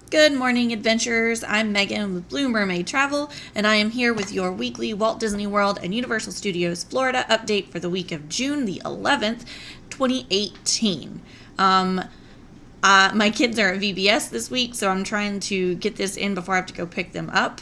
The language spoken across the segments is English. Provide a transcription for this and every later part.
Good morning, adventurers. I'm Megan with Blue Mermaid Travel, and I am here with your weekly Walt Disney World and Universal Studios Florida update for the week of June the 11th, 2018. My kids are at VBS this week, so I'm trying to get this in before I have to go pick them up.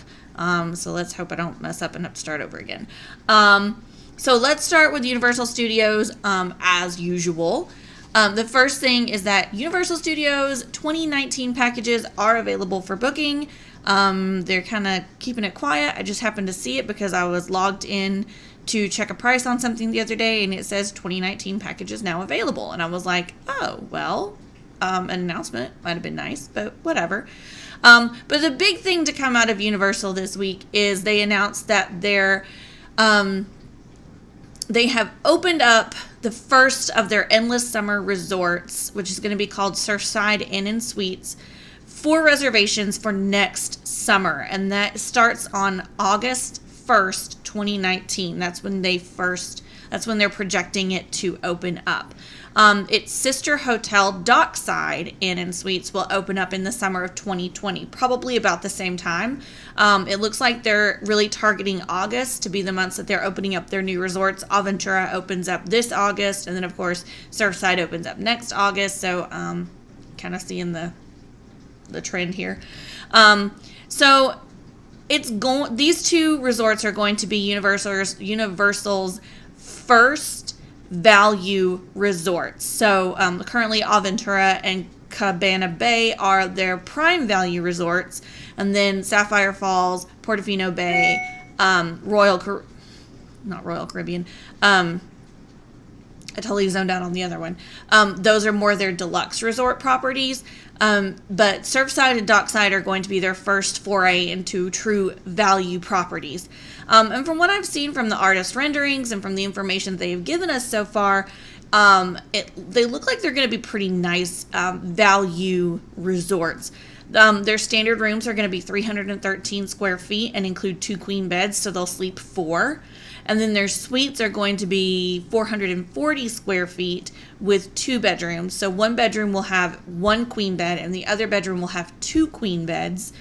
So let's hope I don't mess up and have to start over again. So let's start with Universal Studios as usual. The first thing is that Universal Studios 2019 packages are available for booking. They're kind of keeping it quiet. I just happened to see it because I was logged in to check a price on something the other day, and it says 2019 packages now available. And I was like, oh, well, an announcement might have been nice, but whatever. But the big thing to come out of Universal this week is they announced that they have opened up the first of their endless summer resorts, which is going to be called Surfside Inn and Suites, for reservations for next summer. And that starts on August 1st, 2019. That's when they're projecting it to open up. Its sister hotel, Dockside Inn and Suites, will open up in the summer of 2020, probably about the same time. It looks like they're really targeting August to be the months that they're opening up their new resorts. Aventura opens up this August, and then, of course, Surfside opens up next August. So, kind of seeing the trend here. So these two resorts are going to be Universal's first value resorts. So currently Aventura and Cabana Bay are their prime value resorts, and then Sapphire Falls, Portofino Bay, not Royal Caribbean, I totally zoned out on the other one. Those are more their deluxe resort properties. But Surfside and Dockside are going to be their first foray into true value properties. And from what I've seen from the artist renderings and from the information they've given us so far, they look like they're going to be pretty nice value resorts. Their standard rooms are going to be 313 square feet and include 2 queen beds, so they'll sleep 4. And then their suites are going to be 440 square feet with 2 bedrooms. So one bedroom will have 1 queen bed and the other bedroom will have 2 queen beds.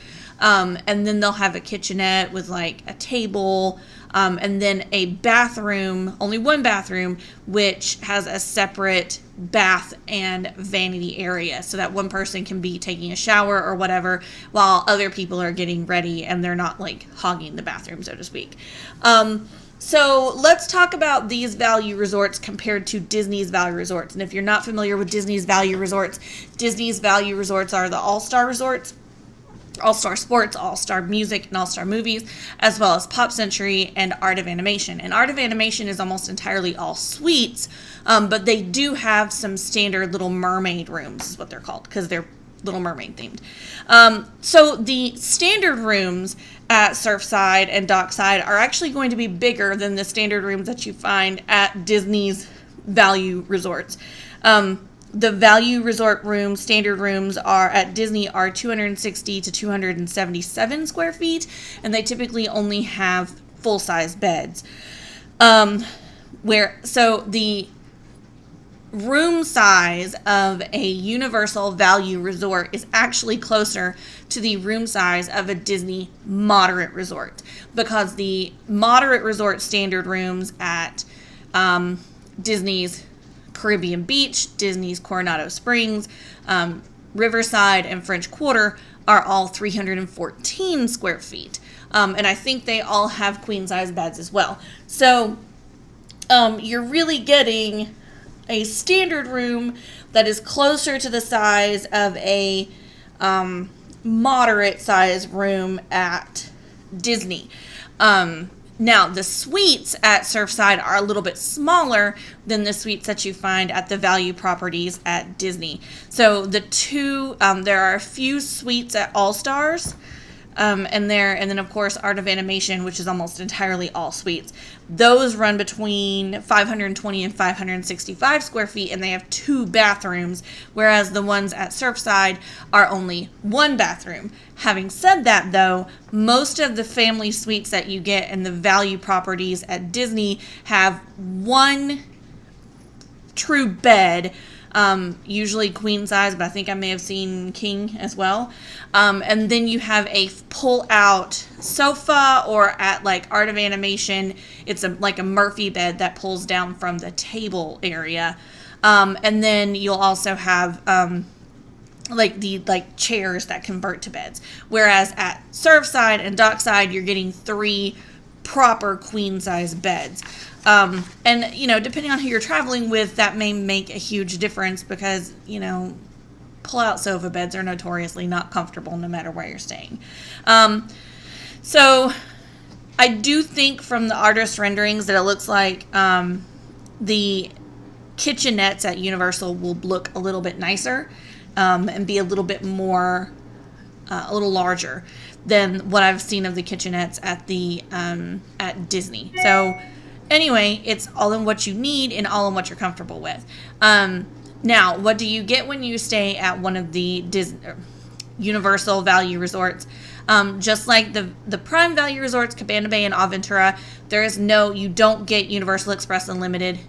And then they'll have a kitchenette with like a table, and then a bathroom, only 1 bathroom, which has a separate bath and vanity area so that one person can be taking a shower or whatever while other people are getting ready and they're not like hogging the bathroom, so to speak. So let's talk about these value resorts compared to Disney's value resorts. And if you're not familiar with Disney's value resorts are the All-Star resorts, All-Star Sports, All-Star Music, and All-Star Movies, as well as Pop Century and Art of Animation. And Art of Animation is almost entirely all suites, but they do have some standard Little Mermaid rooms, is what they're called, because they're Little Mermaid themed. So the standard rooms at Surfside and Dockside are actually going to be bigger than the standard rooms that you find at Disney's value resorts. The value resort rooms, standard rooms at Disney are 260 to 277 square feet, and they typically only have full-size beds. So the room size of a Universal value resort is actually closer to the room size of a Disney moderate resort, because the moderate resort standard rooms at Disney's Caribbean Beach, Disney's Coronado Springs, Riverside, and French Quarter are all 314 square feet. And I think they all have queen size beds as well. So you're really getting a standard room that is closer to the size of a moderate size room at Disney. Now, the suites at Surfside are a little bit smaller than the suites that you find at the value properties at Disney. So there are a few suites at All Stars, and then of course Art of Animation, which is almost entirely all suites. Those run between 520 and 565 square feet, and they have 2 bathrooms, whereas the ones at Surfside are only 1 bathroom. Having said that, though, most of the family suites that you get in the value properties at Disney have 1 true bed, usually queen size, but I think I may have seen king as well. And then you have a pull-out sofa, or at like Art of Animation, it's like a Murphy bed that pulls down from the table area. And then you'll also have like chairs that convert to beds. Whereas at Surfside and Dockside, you're getting 3 proper queen size beds. And, depending on who you're traveling with, that may make a huge difference because, pull-out sofa beds are notoriously not comfortable no matter where you're staying. So I do think from the artist renderings that it looks like the kitchenettes at Universal will look a little bit nicer and be a little bit more, a little larger than what I've seen of the kitchenettes at Disney. So anyway, it's all in what you need and all in what you're comfortable with. Now, what do you get when you stay at one of the Universal Value Resorts? Just like the Prime Value Resorts, Cabana Bay and Aventura, you don't get Universal Express Unlimited.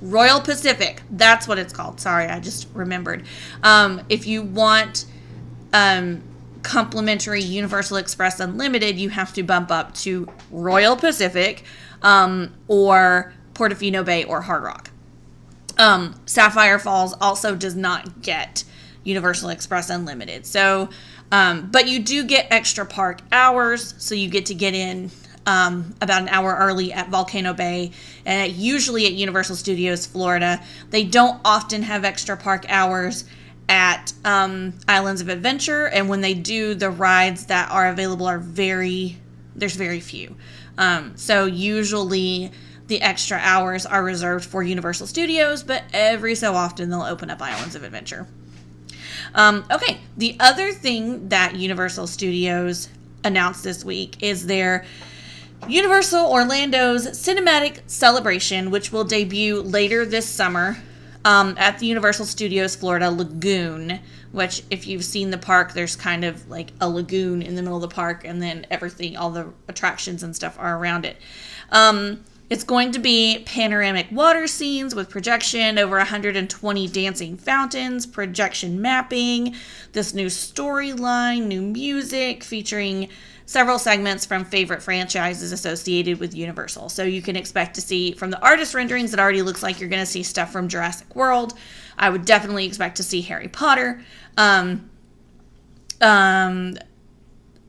Royal Pacific, that's what it's called. Sorry, I just remembered. If you want complimentary Universal Express Unlimited, you have to bump up to Royal Pacific or Portofino Bay or Hard Rock. Sapphire Falls also does not get Universal Express Unlimited. So, but you do get extra park hours, so you get to get in about an hour early at Volcano Bay, and usually at Universal Studios Florida. They don't often have extra park hours at Islands of Adventure, and when they do, the rides that are available there's very few. So usually the extra hours are reserved for Universal Studios, but every so often they'll open up Islands of Adventure. Okay, the other thing that Universal Studios announced this week is their Universal Orlando's Cinematic Celebration, which will debut later this summer at the Universal Studios Florida Lagoon, which if you've seen the park, there's kind of like a lagoon in the middle of the park, and then everything, all the attractions and stuff are around it. It's going to be panoramic water scenes with projection, over 120 dancing fountains, projection mapping, this new storyline, new music, featuring several segments from favorite franchises associated with Universal. So you can expect to see, from the artist renderings, it already looks like you're going to see stuff from Jurassic World. I would definitely expect to see Harry Potter,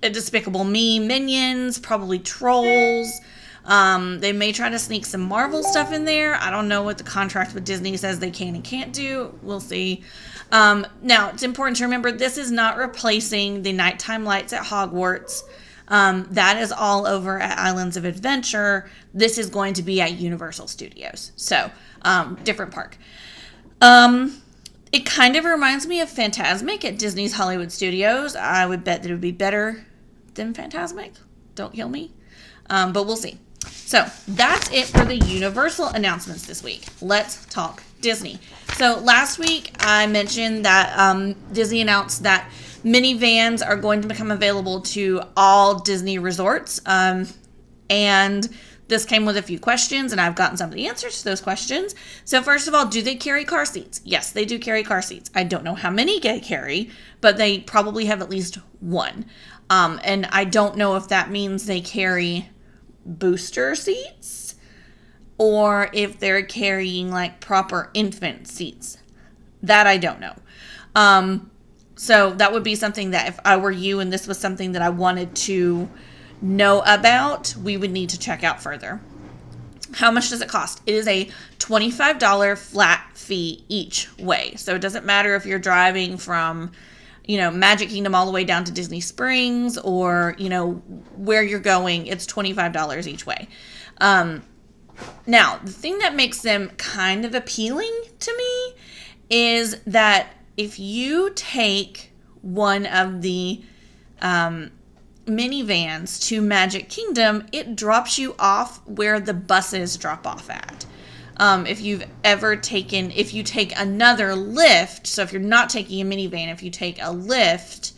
Despicable Me, Minions, probably Trolls. They may try to sneak some Marvel stuff in there. I don't know what the contract with Disney says they can and can't do. We'll see. Now, it's important to remember this is not replacing the nighttime lights at Hogwarts. That is all over at Islands of Adventure. This is going to be at Universal Studios. So, different park. It kind of reminds me of Fantasmic at Disney's Hollywood Studios. I would bet that it would be better than Fantasmic. Don't kill me. But we'll see. So that's it for the Universal announcements this week. Let's talk Disney. So last week I mentioned that Disney announced that minivans are going to become available to all Disney resorts. And this came with a few questions, and I've gotten some of the answers to those questions. So first of all, do they carry car seats? Yes, they do carry car seats. I don't know how many they carry, but they probably have at least one. And I don't know if that means they carry booster seats or if they're carrying like proper infant seats. That I don't know. So that would be something that if I were you and this was something that I wanted to know about, we would need to check out further. How much does it cost? It is a $25 flat fee each way. So it doesn't matter if you're driving from, Magic Kingdom all the way down to Disney Springs or, where you're going, it's $25 each way. Now, the thing that makes them kind of appealing to me is that if you take one of the minivans to Magic Kingdom, it drops you off where the buses drop off at. If you take another lift, so if you're not taking a minivan, if you take a lift,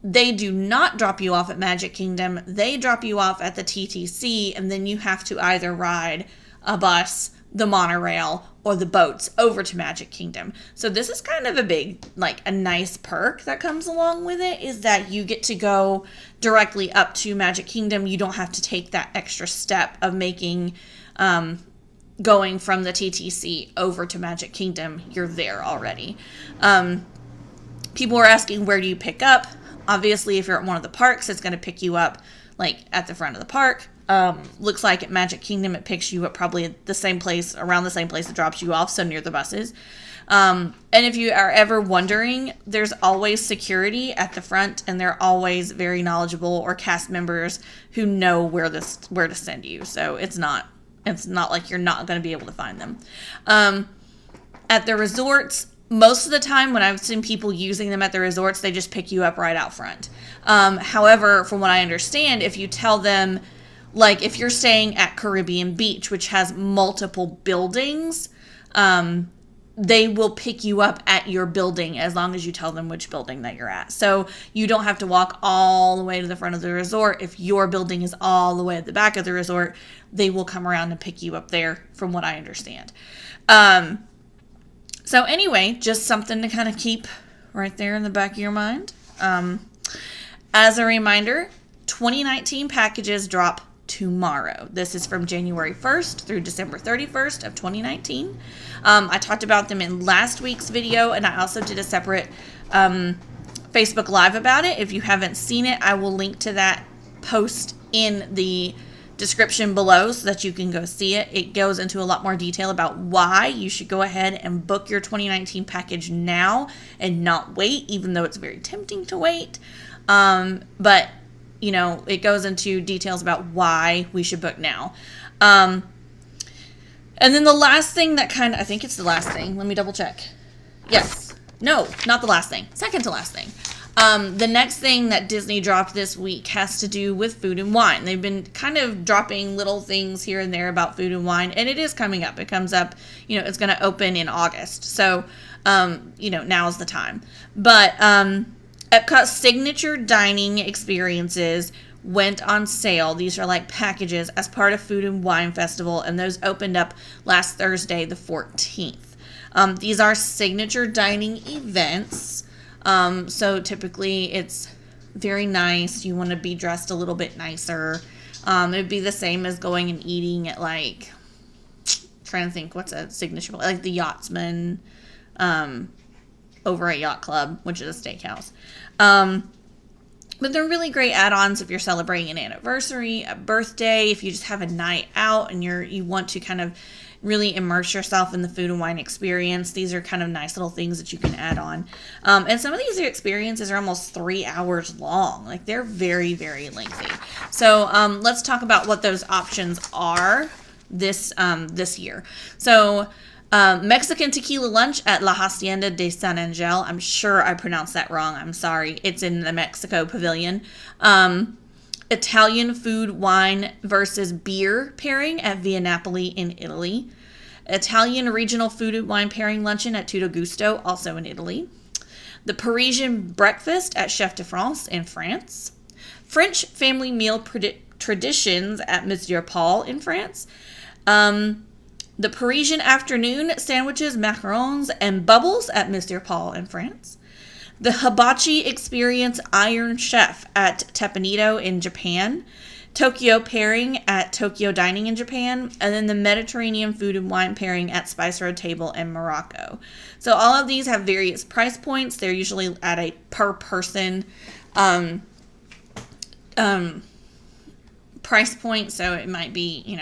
they do not drop you off at Magic Kingdom. They drop you off at the TTC, and then you have to either ride a bus the monorail or the boats over to Magic Kingdom. So this is kind of a big, like a nice perk that comes along with it, is that you get to go directly up to Magic Kingdom. You don't have to take that extra step of making, going from the TTC over to Magic Kingdom. You're there already. People are asking, where do you pick up? Obviously, if you're at one of the parks, it's going to pick you up like at the front of the park. Looks like at Magic Kingdom, it picks you up probably at the same place, around the same place it drops you off, so near the buses. And if you are ever wondering, there's always security at the front, and they're always very knowledgeable, or cast members who know where to send you. So it's not like you're not going to be able to find them. At the resorts, most of the time when I've seen people using them at the resorts, they just pick you up right out front. However, from what I understand, if you tell them, like if you're staying at Caribbean Beach, which has multiple buildings, they will pick you up at your building as long as you tell them which building that you're at. So you don't have to walk all the way to the front of the resort. If your building is all the way at the back of the resort, they will come around and pick you up there, from what I understand. So anyway, just something to kind of keep right there in the back of your mind. As a reminder, 2019 packages drop tomorrow. This is from January 1st through December 31st of 2019. I talked about them in last week's video, and I also did a separate Facebook Live about it. If you haven't seen it, I will link to that post in the description below so that you can go see it. It goes into a lot more detail about why you should go ahead and book your 2019 package now and not wait, even though it's very tempting to wait. But you know, it goes into details about why we should book now. And then the last thing that I think it's the last thing. Let me double check. Yes. No, not the last thing. Second to last thing. The next thing that Disney dropped this week has to do with food and wine. They've been kind of dropping little things here and there about food and wine, and it is coming up. It comes up, it's going to open in August. So, now's the time. But Epcot Signature Dining Experiences went on sale. These are like packages as part of Food and Wine Festival, and those opened up last Thursday, the 14th. These are signature dining events. So typically it's very nice. You want to be dressed a little bit nicer. It'd be the same as going and eating at trying to think what's a signature, like the Yachtsman, over at Yacht Club, which is a steakhouse. But they're really great add-ons if you're celebrating an anniversary, a birthday, if you just have a night out and you want to kind of really immerse yourself in the food and wine experience. These are kind of nice little things that you can add on. And some of these experiences are almost 3 hours long. Like, they're very, very lengthy. So let's talk about what those options are this year. So Mexican tequila lunch at La Hacienda de San Angel. I'm sure I pronounced that wrong. I'm sorry. It's in the Mexico Pavilion. Italian food, wine versus beer pairing at Via Napoli in Italy. Italian regional food and wine pairing luncheon at Tutto Gusto, also in Italy. The Parisian breakfast at Chef de France in France. French family meal traditions at Monsieur Paul in France. The Parisian afternoon sandwiches, macarons, and bubbles at Monsieur Paul in France. The Hibachi Experience Iron Chef at Teppanyaki in Japan. Tokyo pairing at Tokyo Dining in Japan. And then the Mediterranean food and wine pairing at Spice Road Table in Morocco. So all of these have various price points. They're usually at a per person price point. So it might be,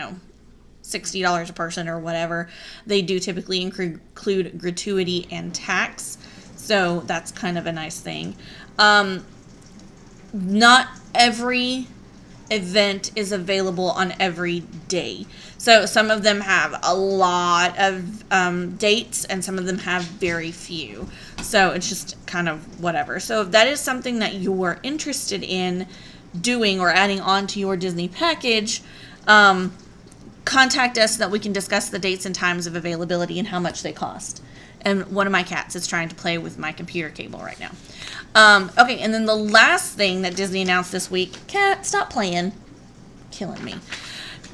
$60 a person or whatever. They do typically include gratuity and tax. So that's kind of a nice thing. Not every event is available on every day. So some of them have a lot of dates and some of them have very few. So it's just kind of whatever. So if that is something that you are interested in doing or adding on to your Disney package, contact us so that we can discuss the dates and times of availability and how much they cost. And one of my cats is trying to play with my computer cable right now. Okay, and then the last thing that Disney announced this week, cat, stop playing. Killing me.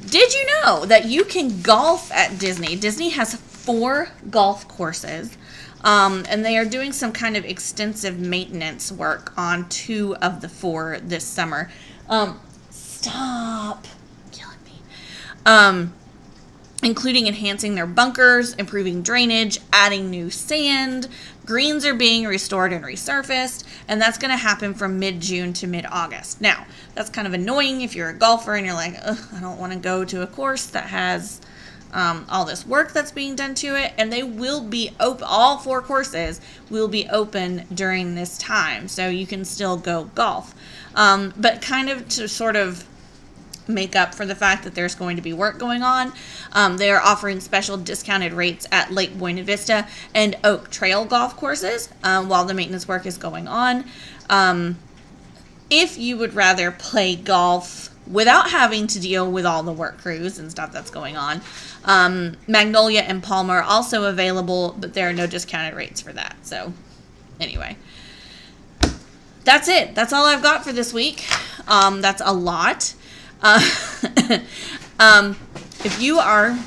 Did you know that you can golf at Disney? Disney has 4 golf courses, and they are doing some kind of extensive maintenance work on 2 of the 4 this summer. Stop killing me. Including enhancing their bunkers, improving drainage, adding new sand. Greens are being restored and resurfaced, and that's going to happen from mid-June to mid-August. Now, that's kind of annoying if you're a golfer and you're like, ugh, I don't want to go to a course that has all this work that's being done to it, and they will be open. All 4 courses will be open during this time, so you can still go golf. But kind of to sort of make up for the fact that there's going to be work going on, they are offering special discounted rates at Lake Buena Vista and Oak Trail golf courses while the maintenance work is going on. If you would rather play golf without having to deal with all the work crews and stuff that's going on, Magnolia and Palmer are also available, but there are no discounted rates for that. So anyway, that's it. That's all I've got for this week. That's a lot. If you are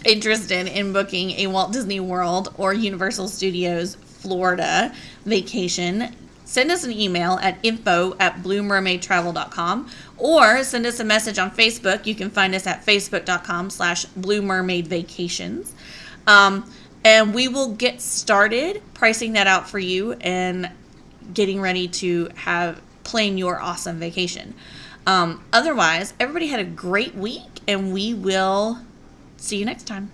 interested in booking a Walt Disney World or Universal Studios Florida vacation, send us an email at info@bluemermaidtravel.com or send us a message on Facebook. You can find us at facebook.com/bluemermaidvacations. And we will get started pricing that out for you and getting ready to plan your awesome vacation. Otherwise, everybody had a great week, and we will see you next time.